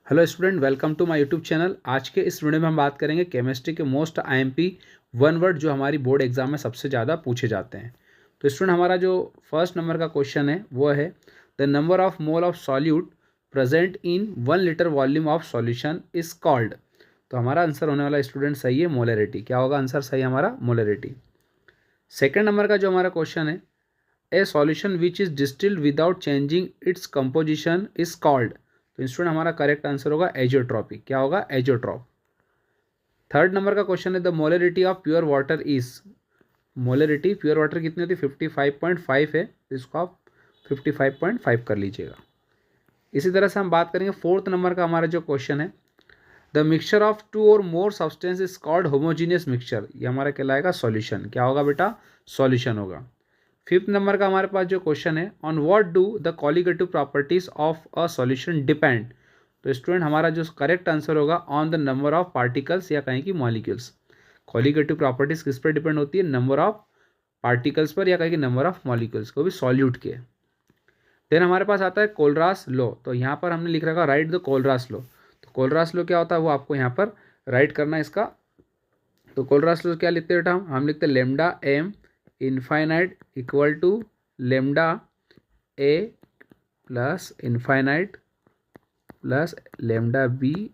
Hello student, welcome to my YouTube channel. आज के इस वीडियो में हम बात करेंगे केमिस्ट्री के मोस्ट आईएमपी वन वर्ड जो हमारी बोर्ड एग्जाम में सबसे ज़्यादा पूछे जाते हैं। तो स्टूडेंट, हमारा जो फर्स्ट नंबर का क्वेश्चन है वो है the number of mole of solute present in 1 litre volume of solution is called. तो हमारा आंसर होने वाला स्टूडेंट सही है मोलरिटी। क्या होगा आंसर सही हमारा? मोलरिटी। सेकेंड नंबर का जो हमारा क्वेश्चन है, ए solution which is distilled without changing its composition is called. तो स्टूडेंट हमारा करेक्ट आंसर होगा एजियोट्रॉपी। क्या होगा? एजियोट्रॉप। थर्ड नंबर का क्वेश्चन है the molarity of pure water is. Molarity pure water कितनी होती है? 55.5 है। इसको आप 55.5 कर लीजिएगा। इसी तरह से हम बात करेंगे फोर्थ नंबर का हमारा जो क्वेश्चन है, द मिक्सचर ऑफ टू और more substance is called homogeneous mixture. ये हमारा कहलाएगा सॉल्यूशन। क्या होगा बेटा? सॉल्यूशन होगा। फिफ्थ नंबर का हमारे पास जो क्वेश्चन है, on what do the colligative properties of a solution depend. तो स्टूडेंट हमारा जो करेक्ट आंसर होगा on the number of particles या कहें कि मॉलिक्यूल्स। कॉलिगेटिव प्रॉपर्टीज किस पर डिपेंड होती है? नंबर ऑफ पार्टिकल्स पर या कहें कि नंबर ऑफ मॉलिक्यूल्स को भी सॉल्यूट के। देन हमारे पास आता है कोलरास लॉ। तो यहाँ पर हमने लिख रखा राइट द कोलरास लॉ। तो कोलरास लॉ क्या होता है वो आपको यहाँ पर राइट करना है इसका। तो कोलरास लॉ क्या लिखते हैं बेटा? हम लिखते हैं lambda M infinite equal to lambda A plus infinite plus lambda B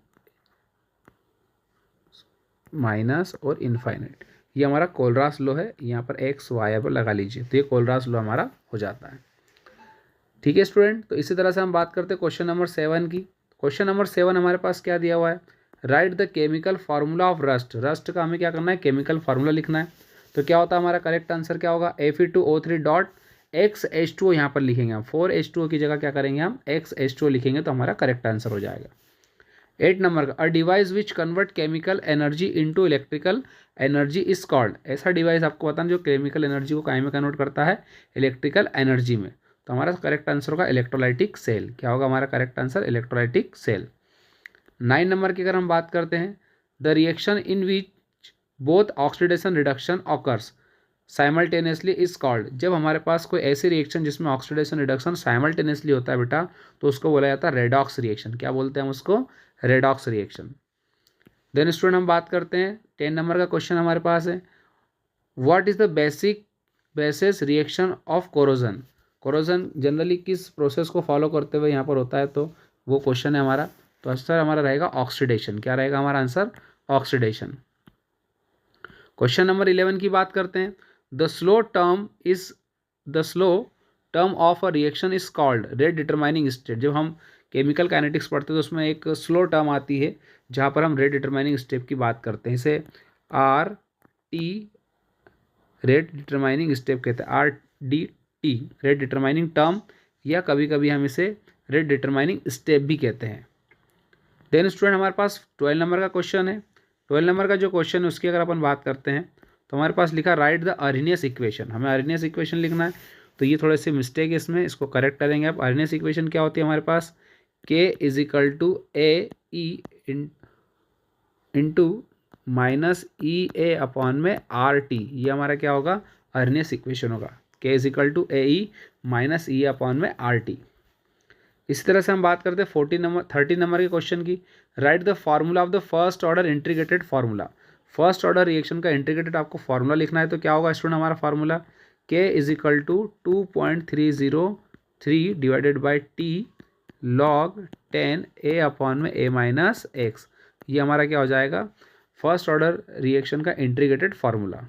minus और इनफाइनाइट। ये हमारा कोलरास लॉ है। यहाँ पर एक्स वाई पर लगा लीजिए तो ये कोलरास लॉ हमारा हो जाता है। ठीक है स्टूडेंट, तो इसी तरह से हम बात करते हैं क्वेश्चन नंबर 7 की। क्वेश्चन नंबर 7 हमारे पास क्या दिया हुआ है, right the chemical formula of rust. Rust का हमें क्या करना है? केमिकल फार्मूला लिखना है। तो क्या होता है हमारा करेक्ट आंसर? क्या होगा? Fe2O3 dot XH2O। यहाँ पर लिखेंगे हम 4H2O की जगह क्या करेंगे हम? XH2O लिखेंगे तो हमारा करेक्ट आंसर हो जाएगा। 8 नंबर का, a device which convert chemical energy into electrical energy is called. ऐसा डिवाइस आपको बताना जो केमिकल एनर्जी को काहे में कन्वर्ट करता है? इलेक्ट्रिकल एनर्जी में। तो हमारा करेक्ट आंसर होगा इलेक्ट्रोलाइटिक सेल। क्या होगा हमारा करेक्ट आंसर? Electrolytic cell. 9 नंबर की अगर हम बात करते हैं, the reaction in which both oxidation reduction occurs simultaneously is called. जब हमारे पास कोई ऐसी रिएक्शन जिसमें ऑक्सीडेशन रिडक्शन साइमल्टेनियसली होता है बेटा, तो उसको बोला जाता है रेडॉक्स रिएक्शन। क्या बोलते हैं हम उसको? Redox reaction. देन स्टूडेंट हम बात करते हैं 10 नंबर का क्वेश्चन हमारे पास है, what is the basis reaction of corrosion. Corrosion generally किस प्रोसेस को फॉलो करते हुए यहाँ पर होता है? तो वो क्वेश्चन है हमारा। तो आंसर हमारा रहेगा ऑक्सीडेशन। क्या रहेगा हमारा आंसर? ऑक्सीडेशन। क्वेश्चन नंबर 11 की बात करते हैं, the slow term of a reaction is called rate determining state. जब हम केमिकल काइनेटिक्स पढ़ते हैं तो उसमें एक स्लो टर्म आती है जहाँ पर हम रेट डिटरमाइनिंग स्टेप की बात करते हैं। इसे RT रेट डिटरमाइनिंग स्टेप कहते हैं। RDT रेट डिटरमाइनिंग टर्म, या कभी कभी हम इसे रेट डिटरमाइनिंग स्टेप भी कहते हैं। देन स्टूडेंट हमारे पास 12 नंबर का क्वेश्चन है। 12 नंबर का जो क्वेश्चन है उसकी अगर अपन बात करते हैं तो हमारे पास लिखा राइट द अर्नियस इक्वेशन। हमें अर्नियस इक्वेशन लिखना है। तो ये थोड़े से मिस्टेक है इसमें, इसको करेक्ट करेंगे आप। अर्नियस इक्वेशन क्या होती है हमारे पास? K is equal to AE into minus EA upon में RT। ये हमारा क्या होगा? अर्नियस इक्वेशन होगा। K is equal to AE minus EA upon में RT। इसी तरह से हम बात करते हैं 13 नंबर के क्वेश्चन की, write the formula of the first order integrated formula. First order reaction का इंटीग्रेटेड आपको फार्मूला लिखना है। तो क्या होगा स्टूडेंट हमारा formula? K is equal to 2.303 divided by T log 10 A upon में A माइनस एक्स। ये हमारा क्या हो जाएगा? फर्स्ट ऑर्डर रिएक्शन का इंटीग्रेटेड फार्मूला।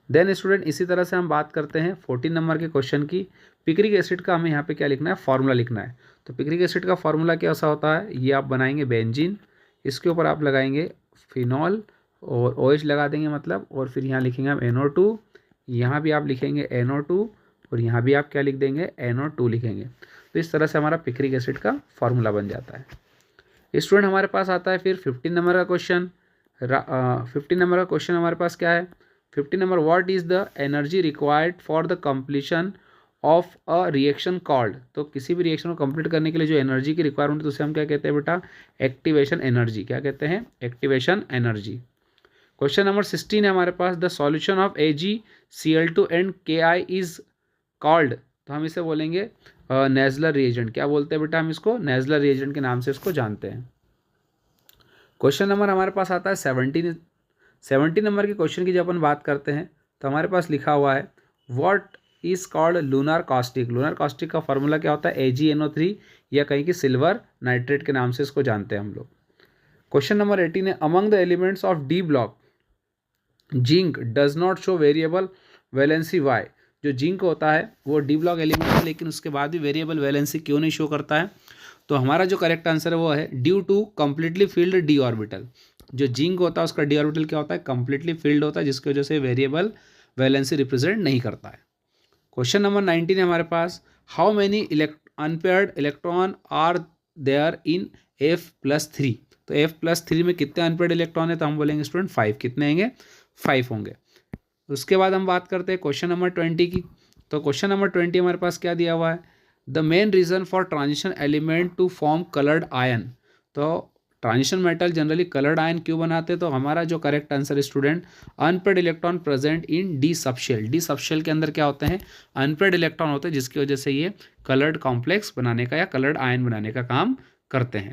देन स्टूडेंट इसी तरह से हम बात करते हैं 14 नंबर के क्वेश्चन की, पिक्रिक एसिड का हमें यहाँ पे क्या लिखना है? फार्मूला लिखना है। तो पिक्रिक एसिड का फार्मूला कैसा होता है? ये आप बनाएंगे बेंजीन, इसके ऊपर आप लगाएंगे फिनॉल और OH लगा देंगे मतलब, और फिर यहाँ लिखेंगे हम NO2, यहाँ भी आप लिखेंगे NO2 और यहाँ भी आप क्या लिख देंगे? NO2 लिखेंगे। तो इस तरह से हमारा पिक्रिक एसिड का फार्मूला बन जाता है। स्टूडेंट हमारे पास आता है फिर 15 नंबर का क्वेश्चन। 15 नंबर का क्वेश्चन हमारे पास क्या है? 15 number, what is the energy required for the completion of a reaction called. तो किसी भी रिएक्शन को कंप्लीट करने के लिए जो एनर्जी की रिक्वायरमेंट है उसे हम क्या कहते हैं बेटा? Activation energy. क्या कहते हैं? Activation energy. क्वेश्चन नंबर 16 है हमारे पास, the solution of AgCl2 and Ki is called. तो हम इसे बोलेंगे नेजलर रिएजेंट। क्या बोलते हैं बेटा हम इसको? नेजलर रिएजेंट के नाम से इसको जानते हैं। क्वेश्चन नंबर हमारे पास आता है 70 नंबर के क्वेश्चन की जब अपन बात करते हैं तो हमारे पास लिखा हुआ है what is called lunar caustic. Lunar caustic का फॉर्मूला क्या होता है? AgNO3 या कहीं की सिल्वर नाइट्रेट के नाम से इसको जानते हैं हम लोग। क्वेश्चन नंबर 18 है among the elements of d block zinc does not show variable valency why. जो जिंक होता है वो डी ब्लॉक एलिमेंट है लेकिन उसके बाद भी वेरिएबल वैलेंसी क्यों नहीं शो करता है? तो हमारा जो करेक्ट आंसर है वो है due to completely filled d orbital. जो जिंक होता है उसका डी ऑर्बिटल क्या होता है? कंप्लीटली फिल्ड होता है, जिसकी वजह से वेरिएबल वैलेंसी रिप्रेजेंट नहीं करता है। क्वेश्चन नंबर 19 है हमारे पास how many unpaired electron are there in F+3। तो F+3 में कितने अनपेयर्ड इलेक्ट्रॉन है? तो हम बोलेंगे स्टूडेंट 5। कितने होंगे? 5 होंगे। उसके बाद हम बात करते हैं क्वेश्चन नंबर 20 की। तो क्वेश्चन नंबर 20 हमारे पास क्या दिया हुआ है? The main reason for transition element to form coloured ion. तो transition metal generally coloured ion क्यों बनाते हैं? तो हमारा जो करेक्ट आंसर है student unpaired electron present in D subshell. D subshell के अंदर क्या होते हैं? अनपेयर्ड इलेक्ट्रॉन होते हैं, जिसकी वजह से ये कलर्ड कॉम्प्लेक्स बनाने का या कलर्ड आयन बनाने का काम करते हैं।